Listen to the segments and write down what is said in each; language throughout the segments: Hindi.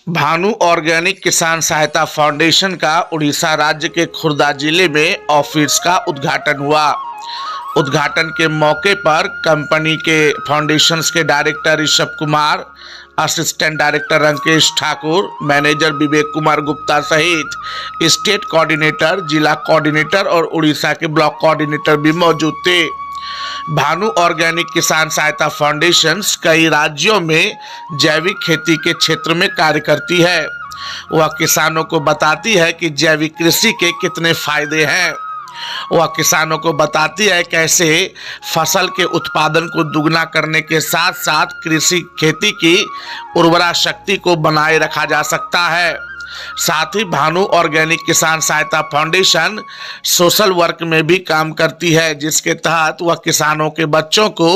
भानु ऑर्गेनिक किसान सहायता फाउंडेशन का उड़ीसा राज्य के खुर्दा जिले में ऑफिस का उद्घाटन हुआ। उद्घाटन के मौके पर कंपनी के फाउंडेशन के director Rishabh Kumar, assistant director Ankesh Thakur, manager Vivek Kumar Gupta सहित स्टेट कोऑर्डिनेटर, जिला कोऑर्डिनेटर और उड़ीसा के ब्लॉक कोऑर्डिनेटर भी मौजूद थे। भानु ऑर्गेनिक किसान सहायता फाउंडेशन कई राज्यों में जैविक खेती के क्षेत्र में कार्य करती है। वह किसानों को बताती है कि जैविक कृषि के कितने फायदे हैं। वह किसानों को बताती है कैसे फसल के उत्पादन को दुगना करने के साथ साथ कृषि खेती की उर्वरा शक्ति को बनाए रखा जा सकता है। साथ ही भानु ऑर्गेनिक किसान सहायता फाउंडेशन सोशल वर्क में भी काम करती है, जिसके तहत वह किसानों के बच्चों को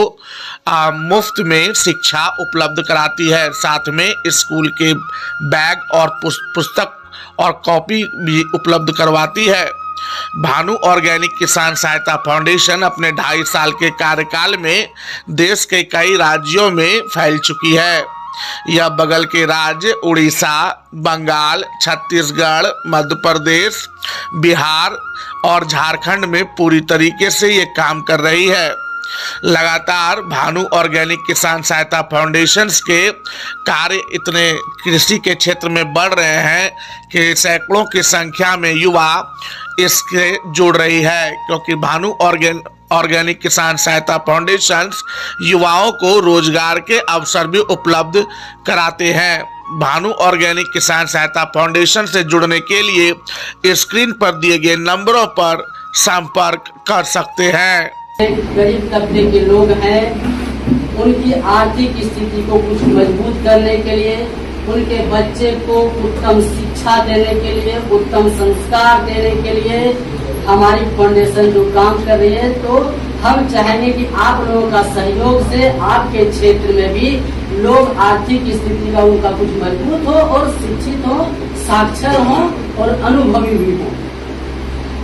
मुफ्त में शिक्षा उपलब्ध कराती है। साथ में स्कूल के बैग और पुस्तक और कॉपी भी उपलब्ध करवाती है। भानु ऑर्गेनिक किसान सहायता फाउंडेशन अपने 2.5 साल के कार्यकाल में देश के कई राज्यों में फैल चुकी है। यह बगल के राज्य उड़ीसा, बंगाल, छत्तीसगढ़, मध्य प्रदेश, बिहार और झारखंड में पूरी तरीके से ये काम कर रही है। लगातार भानु ऑर्गेनिक किसान सहायता फाउंडेशन के कार्य इतने कृषि के क्षेत्र में बढ़ रहे हैं कि सैकड़ों की संख्या में युवा इसके जुड़ रही है, क्योंकि भानु ऑर्गेनिक किसान सहायता फाउंडेशन युवाओं को रोजगार के अवसर भी उपलब्ध कराते हैं। भानु ऑर्गेनिक किसान सहायता फाउंडेशन से जुड़ने के लिए स्क्रीन पर दिए गए नंबरों पर संपर्क कर सकते हैं। गरीब तबके के लोग हैं, उनकी आर्थिक स्थिति को कुछ मजबूत करने के लिए, उनके बच्चे को उत्तम शिक्षा देने के लिए, उत्तम संस्कार देने के लिए हमारी फाउंडेशन जो काम कर रही है, तो हम चाहेंगे कि आप लोगों का सहयोग से आपके क्षेत्र में भी लोग आर्थिक स्थिति का उनका कुछ मजबूत हो और शिक्षित हो, साक्षर हो और अनुभवी भी हो।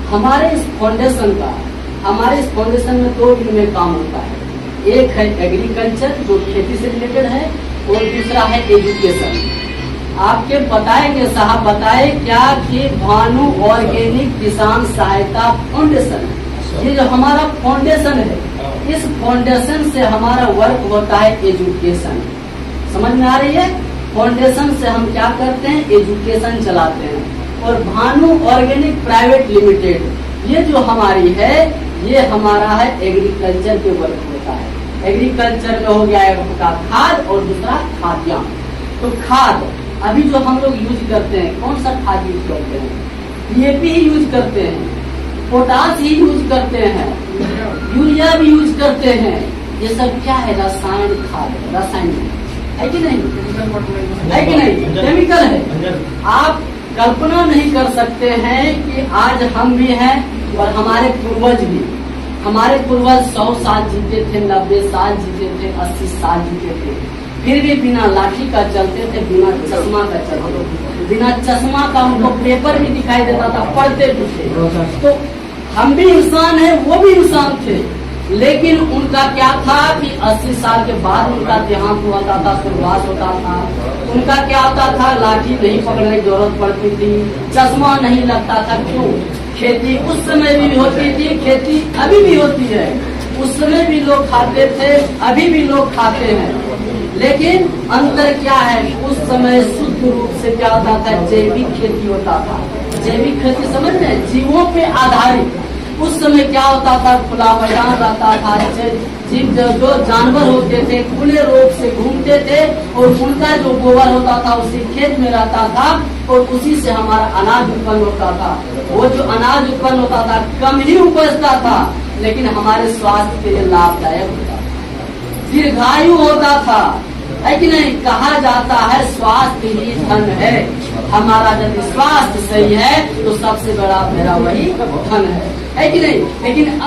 हमारे इस फाउंडेशन में 2 दिन में काम होता है। एक है एग्रीकल्चर जो खेती से रिलेटेड है और दूसरा है एजुकेशन। आपके बताएंगे साहब, बताए क्या कि भानु ऑर्गेनिक किसान सहायता फाउंडेशन, ये जो हमारा फाउंडेशन है, इस फाउंडेशन से हमारा वर्क होता है एजुकेशन। समझ में आ रही है? फाउंडेशन से हम क्या करते हैं, एजुकेशन चलाते हैं। और भानु ऑर्गेनिक प्राइवेट लिमिटेड ये जो हमारी है, ये हमारा है एग्रीकल्चर के वर्क होता है। एग्रीकल्चर में हो गया एक का खाद और दूसरा खाद्यान्न। तो खाद अभी जो हम लोग यूज करते हैं, कौन सा खाद यूज करते हैं? डीएपी ही यूज करते हैं, पोटास ही यूज करते हैं, यूरिया भी यूज करते हैं। ये सब क्या है? रासायनिक खाद है, रासायनिक है कि नहीं? है कि नहीं? केमिकल है। आप कल्पना नहीं कर सकते हैं कि आज हम भी हैं और हमारे पूर्वज भी, हमारे पूर्वज 100 साल जीते थे, 90 साल जीते थे, 80 साल जीते थे, फिर भी बिना लाठी का चलते थे, बिना चश्मा का चलते थे। बिना चश्मा का उनको पेपर भी दिखाई देता था, पढ़ते भी थे। तो हम भी इंसान हैं, वो भी इंसान थे, लेकिन उनका क्या था कि 80 साल के बाद उनका देहांत होता था, स्वर्गवास होता था। उनका क्या होता था, लाठी नहीं पकड़ने की जरूरत पड़ती थी, चश्मा नहीं लगता था। क्यों? खेती उस समय भी होती थी, खेती अभी भी होती है। उस समय भी लोग खाते थे, अभी भी लोग खाते हैं, लेकिन अंतर क्या है? उस समय शुद्ध रूप से क्या होता था, जैविक खेती होता था। जैविक खेती समझ रहे हैं, जीवों पे आधारित। उस समय क्या होता था, खुला मैदान रहता था, जीव जो जानवर होते थे खुले रूप से घूमते थे और उनका जो गोबर होता था उसी खेत में रहता था और उसी से हमारा अनाज उत्पन्न होता था। वो जो अनाज उत्पन्न होता था कम ही उपजता था, लेकिन हमारे स्वास्थ्य के लिए लाभदायक होता था, दीर्घायु होता था। है कि नहीं? कहा जाता है स्वास्थ्य ही धन है। हमारा जब स्वास्थ्य सही है तो सबसे बड़ा मेरा वही धन है कि नहीं? लेकिन